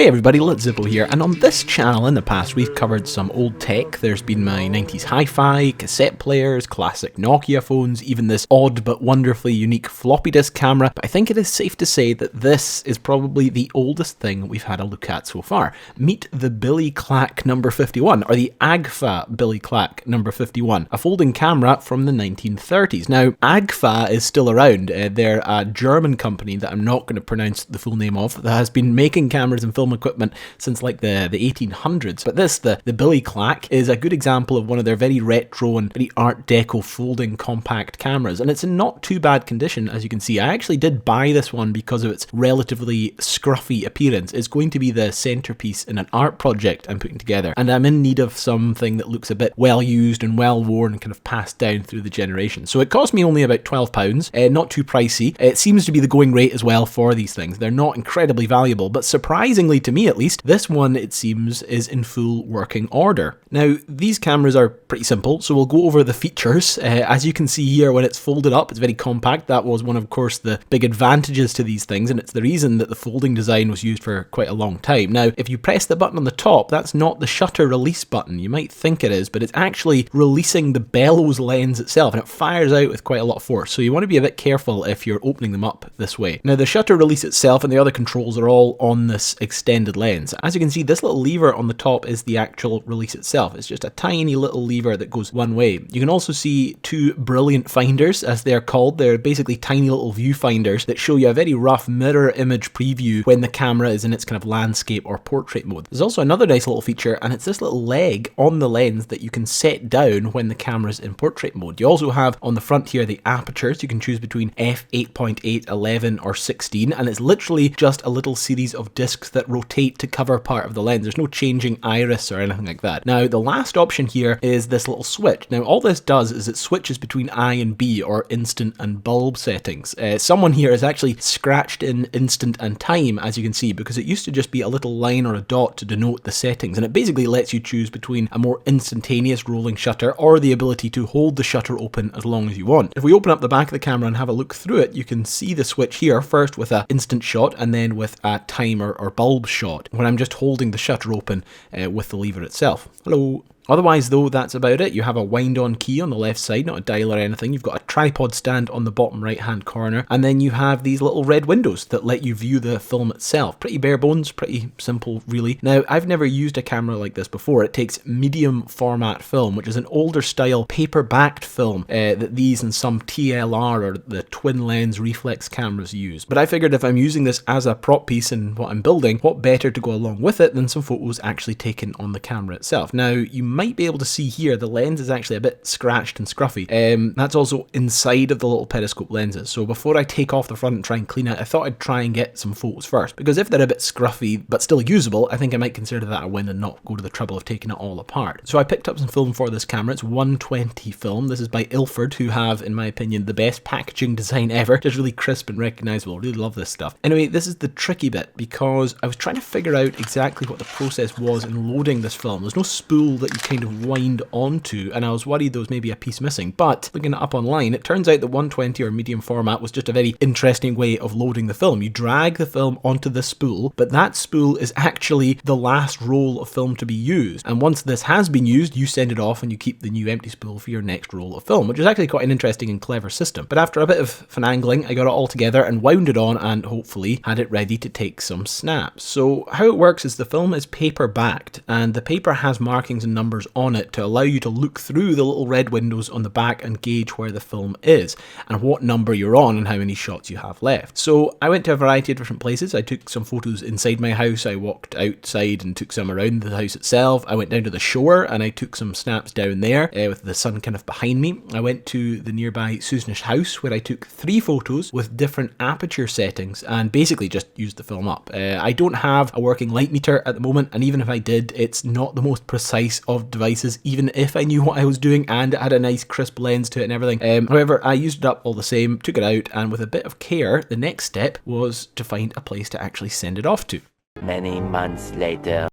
Hey everybody, Zippo here, and on this channel in the past we've covered some old tech. There's been my 90s hi-fi, cassette players, classic Nokia phones, even this odd but wonderfully unique floppy disk camera, but I think it is safe to say that this is probably the oldest thing we've had a look at so far. Meet the Billy-Clack number 51, or the Agfa Billy-Clack number 51, a folding camera from the 1930s. Now, Agfa is still around. They're a German company that I'm not going to pronounce the full name of, that has been making cameras and film equipment since like the 1800s. But this, the Billy-Clack, is a good example of one of their very retro and very art deco folding compact cameras, and it's in not too bad condition, as you can see. I actually did buy this one because of its relatively scruffy appearance. It's going to be the centerpiece in an art project I'm putting together, and I'm in need of something that looks a bit well used and well worn and kind of passed down through the generations. So it cost me only about £12, not too pricey. It seems to be the going rate as well for these things. They're not incredibly valuable, but surprisingly to me at least, this one, it seems, is in full working order. Now, these cameras are pretty simple, so we'll go over the features. As you can see here, when it's folded up, it's very compact. That was one, of course, the big advantages to these things, and it's the reason that the folding design was used for quite a long time. Now, if you press the button on the top, that's not the shutter release button. You might think it is, but it's actually releasing the bellows lens itself, and it fires out with quite a lot of force, so you want to be a bit careful if you're opening them up this way. Now, the shutter release itself and the other controls are all on this extended lens. As you can see, this little lever on the top is the actual release itself. It's just a tiny little lever that goes one way. You can also see two brilliant finders, as they're called. They're basically tiny little viewfinders that show you a very rough mirror image preview when the camera is in its kind of landscape or portrait mode. There's also another nice little feature, and it's this little leg on the lens that you can set down when the camera's in portrait mode. You also have on the front here the apertures. You can choose between f8.8, 11 or 16, and it's literally just a little series of discs that rotate to cover part of the lens. There's no changing iris or anything like that. Now, the last option here is this little switch. Now, all this does is it switches between I and B, or instant and bulb settings. Someone here has actually scratched in instant and time, as you can see, because it used to just be a little line or a dot to denote the settings, and it basically lets you choose between a more instantaneous rolling shutter or the ability to hold the shutter open as long as you want. If we open up the back of the camera and have a look through it, you can see the switch here, first with an instant shot and then with a timer or bulb shot, when I'm just holding the shutter open with the lever itself. Hello. Otherwise though, that's about it. You have a wind-on key on the left side, not a dial or anything. You've got a tripod stand on the bottom right-hand corner, and then you have these little red windows that let you view the film itself. Pretty bare bones, pretty simple really. Now, I've never used a camera like this before. It takes medium format film, which is an older style paper-backed film that these and some TLR or the twin lens reflex cameras use. But I figured if I'm using this as a prop piece in what I'm building, what better to go along with it than some photos actually taken on the camera itself. Now, you might be able to see here the lens is actually a bit scratched and scruffy. That's also inside of the little periscope lenses, so before I take off the front and try and clean it, I thought I'd try and get some photos first, because if they're a bit scruffy but still usable, I think I might consider that a win and not go to the trouble of taking it all apart. So I picked up some film for this camera. It's 120 film. This is by Ilford, who have, in my opinion, the best packaging design ever. Just really crisp and recognizable. Really love this stuff. Anyway, this is the tricky bit, because I was trying to figure out exactly what the process was in loading this film. There's no spool that you kind of wind onto, and I was worried there was maybe a piece missing, but looking it up online, it turns out that 120 or medium format was just a very interesting way of loading the film. You drag the film onto the spool, but that spool is actually the last roll of film to be used, and once this has been used, you send it off and you keep the new empty spool for your next roll of film, which is actually quite an interesting and clever system. But after a bit of finagling, I got it all together and wound it on and hopefully had it ready to take some snaps. So how it works is the film is paper backed, and the paper has markings and numbers on it to allow you to look through the little red windows on the back and gauge where the film is and what number you're on and how many shots you have left. So I went to a variety of different places. I took some photos inside my house, I walked outside and took some around the house itself. I went down to the shore and I took some snaps down there with the sun kind of behind me. I went to the nearby Susnish house, where I took 3 photos with different aperture settings and basically just used the film up. I don't have a working light meter at the moment, and even if I did, it's not the most precise of devices, even if I knew what I was doing and it had a nice crisp lens to it and everything. However, I used it up all the same, took it out, and with a bit of care, the next step was to find a place to actually send it off to. Many months later.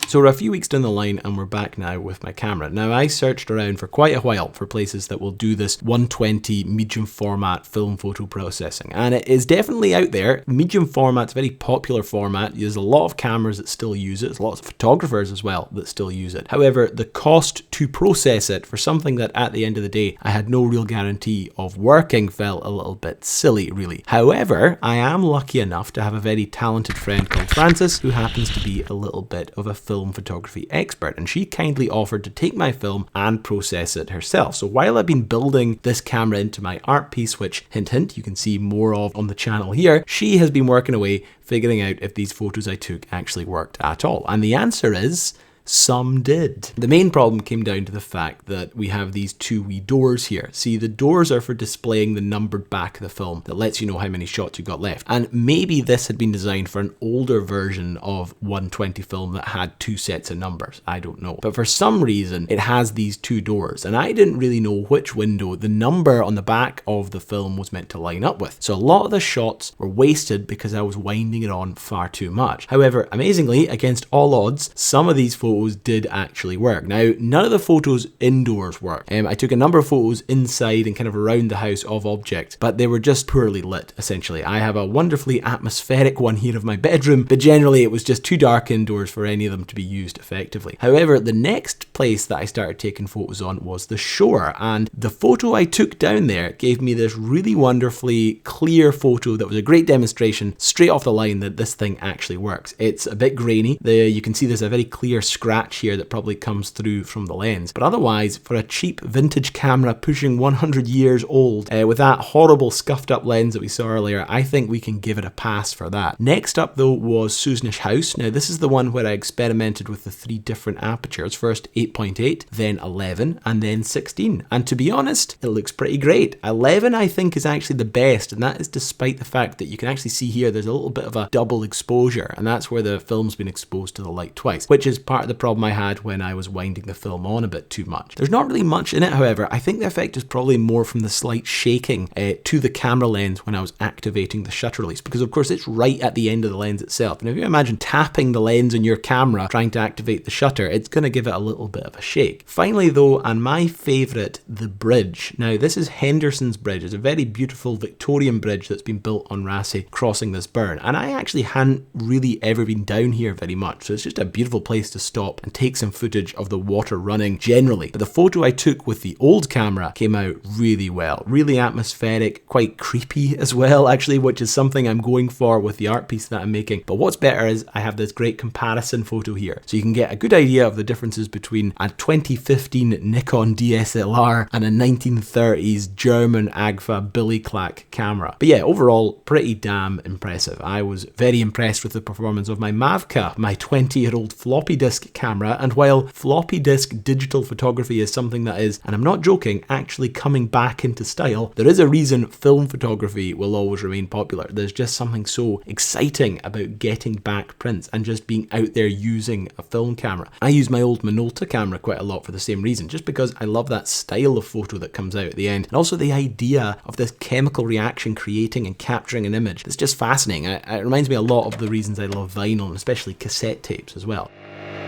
So So we're a few weeks down the line and we're back now with my camera. Now I searched around for quite a while for places that will do this 120 medium format film photo processing, and it is definitely out there. Medium format's a very popular format. There's a lot of cameras that still use it. There's lots of photographers as well that still use it. However, the cost to process it for something that at the end of the day I had no real guarantee of working felt a little bit silly, really. However, I am lucky enough to have a very talented friend called Frances who happens to be a little bit of a film photography expert, and she kindly offered to take my film and process it herself. So while I've been building this camera into my art piece, which hint hint you can see more of on the channel here, she has been working away figuring out if these photos I took actually worked at all. And the answer is some did. The main problem came down to the fact that we have these two wee doors here. See, the doors are for displaying the numbered back of the film that lets you know how many shots you've got left. And maybe this had been designed for an older version of 120 film that had two sets of numbers. I don't know. But for some reason, it has these two doors, and I didn't really know which window the number on the back of the film was meant to line up with. So a lot of the shots were wasted because I was winding it on far too much. However, amazingly, against all odds, some of these photos did actually work. Now, none of the photos indoors worked. I took a number of photos inside and kind of around the house of objects, but they were just poorly lit, essentially. I have a wonderfully atmospheric one here of my bedroom, but generally it was just too dark indoors for any of them to be used effectively. However, the next place that I started taking photos on was the shore, and the photo I took down there gave me this really wonderfully clear photo that was a great demonstration straight off the line that this thing actually works. It's a bit grainy. You can see there's a very clear scratch here that probably comes through from the lens, but otherwise, for a cheap vintage camera pushing 100 years old with that horrible scuffed up lens that we saw earlier, I think we can give it a pass for that. Next up though was Susanish House. Now this is the one where I experimented with the three different apertures, first 8.8, then 11, and then 16, and to be honest, it looks pretty great. 11 I think is actually the best, and that is despite the fact that you can actually see here there's a little bit of a double exposure, and that's where the film's been exposed to the light twice, which is part of the problem I had when I was winding the film on a bit too much. There's not really much in it, however. I think the effect is probably more from the slight shaking to the camera lens when I was activating the shutter release, because of course it's right at the end of the lens itself, and if you imagine tapping the lens on your camera trying to activate the shutter, it's going to give it a little bit of a shake. Finally though, and my favourite, the bridge. Now this is Henderson's Bridge. It's a very beautiful Victorian bridge that's been built on Raasay crossing this burn, and I actually hadn't really ever been down here very much, so it's just a beautiful place to stop and take some footage of the water running generally. But the photo I took with the old camera came out really well, really atmospheric, quite creepy as well actually, which is something I'm going for with the art piece that I'm making. But what's better is I have this great comparison photo here, so you can get a good idea of the differences between a 2015 Nikon DSLR and a 1930s German Agfa Billy-Clack camera. But yeah, overall pretty damn impressive. I was very impressed with the performance of my Mavka, my 20-year-old floppy disk camera, and while floppy disk digital photography is something that is, and I'm not joking, actually coming back into style, there is a reason film photography will always remain popular. There's just something so exciting about getting back prints and just being out there using a film camera. I use my old Minolta camera quite a lot for the same reason, just because I love that style of photo that comes out at the end, and also the idea of this chemical reaction creating and capturing an image. It's just fascinating. It reminds me a lot of the reasons I love vinyl, and especially cassette tapes as well.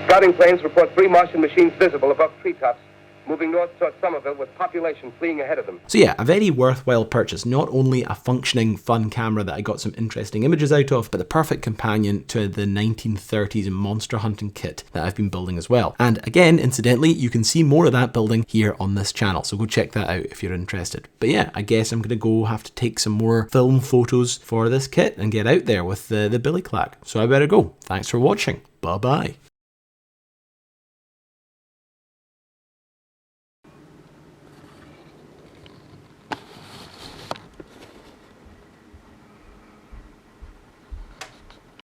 Scouting planes report 3 Martian machines visible above treetops, moving north towards Somerville with population fleeing ahead of them. So yeah, a very worthwhile purchase. Not only a functioning, fun camera that I got some interesting images out of, but the perfect companion to the 1930s monster hunting kit that I've been building as well. And again, incidentally, you can see more of that building here on this channel, so go check that out if you're interested. But yeah, I guess I'm going to have to take some more film photos for this kit and get out there with the Billy-Clack. So I better go. Thanks for watching. Bye-bye.